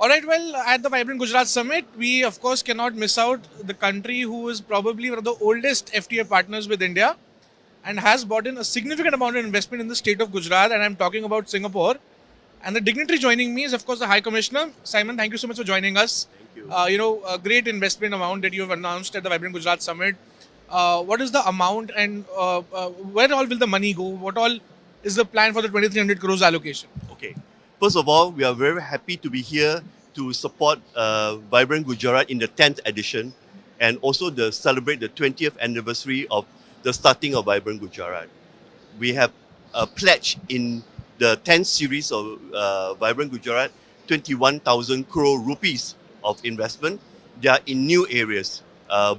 All right, well, at the Vibrant Gujarat Summit, we of course cannot miss out the country who is probably one of the oldest FTA partners with India and has brought in a significant amount of investment in the state of Gujarat. And I'm talking about Singapore. And the dignitary joining me is, of course, the High Commissioner. Simon, thank you so much for joining us. Thank you. A great investment amount that you have announced at the Vibrant Gujarat Summit. What is the amount and where all will the money go? What all is the plan for the 2,300 crores allocation? Okay. First of all, we are very happy to be here to support Vibrant Gujarat in the 10th edition and also to celebrate the 20th anniversary of the starting of Vibrant Gujarat. We have a pledge in the 10th series of Vibrant Gujarat, 21,000 crore rupees of investment. They are in new areas,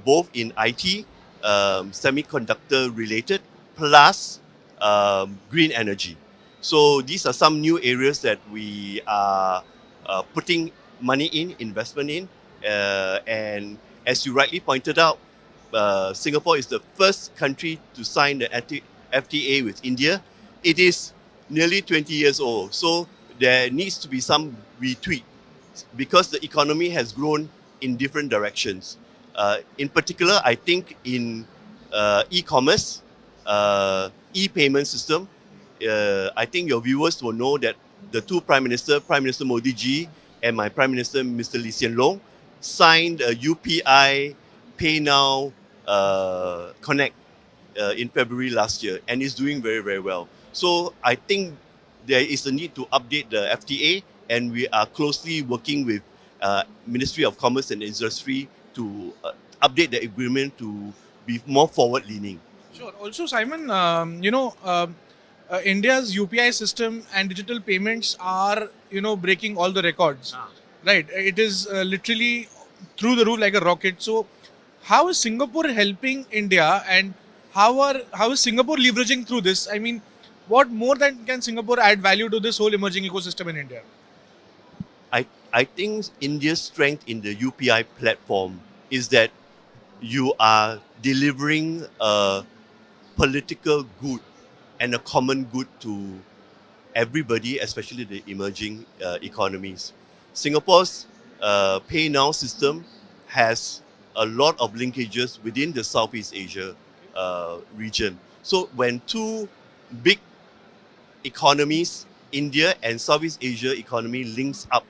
both in IT, semiconductor related, plus green energy. So these are some new areas that we are putting money in, investment in. And as you rightly pointed out, Singapore is the first country to sign the FTA with India. It is nearly 20 years old. So there needs to be some retweak because the economy has grown in different directions. In particular, I think in e-commerce, e-payment system, I think your viewers will know that the two Prime Minister Modi ji and my Prime Minister Mr. Lee Hsien Loong signed a UPI Pay Now Connect in February last year, and it's doing very, very well. So I think there is a need to update the FTA, and we are closely working with Ministry of Commerce and Industry to update the agreement to be more forward-leaning. Sure. Also, Simon, India's UPI system and digital payments are, breaking all the records. Right. It is literally through the roof like a rocket. So, how is Singapore helping India, and how is Singapore leveraging through this? I mean, what more than can Singapore add value to this whole emerging ecosystem in India? I think India's strength in the UPI platform is that you are delivering a political good and a common good to everybody, especially the emerging economies. Singapore's Pay Now system has a lot of linkages within the Southeast Asia region. So when two big economies, India and Southeast Asia economy, links up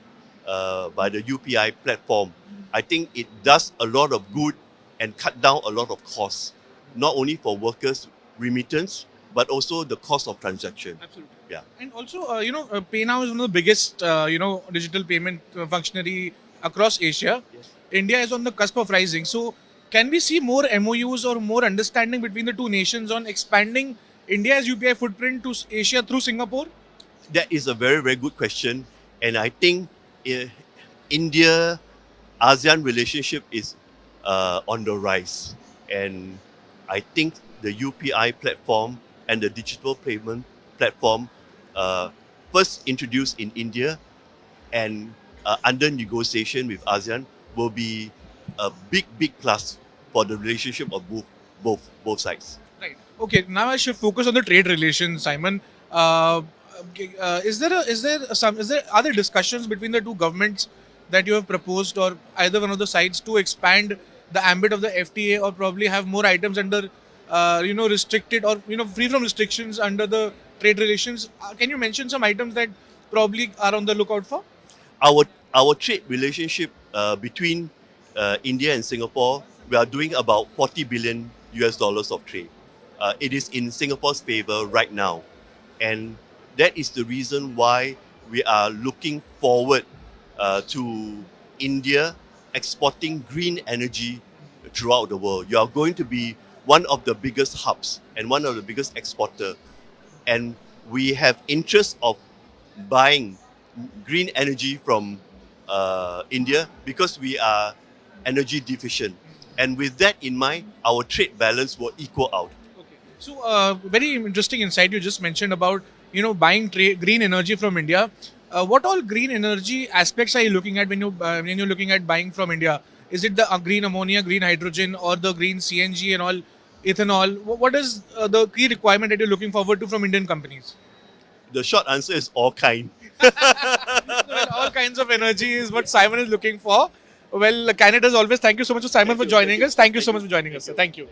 by the UPI platform, I think it does a lot of good and cut down a lot of costs, not only for workers' remittance, but also the cost of transaction. Absolutely. Yeah. And also, PayNow is one of the biggest, digital payment functionary across Asia. Yes. India is on the cusp of rising. So, can we see more MOUs or more understanding between the two nations on expanding India's UPI footprint to Asia through Singapore? That is a very, very good question. And I think India-ASEAN relationship is on the rise. And I think the UPI platform and the digital payment platform first introduced in India and under negotiation with ASEAN will be a big, big plus for the relationship of both sides. Right. Okay. Now I should focus on the trade relations, Simon. Are there discussions between the two governments that you have proposed, or either one of the sides, to expand the ambit of the FTA, or probably have more items under, restricted or free from restrictions under the trade relations? Can you mention some items that probably are on the lookout for? Our trade relationship between India and Singapore, we are doing about 40 billion US dollars of trade. It is in Singapore's favor right now. And that is the reason why we are looking forward to India exporting green energy throughout the world. You are going to be one of the biggest hubs and one of the biggest exporter. And we have interest of buying green energy from India because we are energy deficient. And with that in mind, our trade balance will equal out. Okay. So, very interesting insight you just mentioned about buying green energy from India. What all green energy aspects are you looking at when you're looking at buying from India? Is it the green ammonia, green hydrogen, or the green CNG and all, ethanol? What is the key requirement that you're looking forward to from Indian companies? The short answer is all kind. Well, all kinds of energy is what Simon is looking for. Well, Canada, as always, thank you so much to Simon for joining us. Thank you so much for joining us. Sir. Thank you.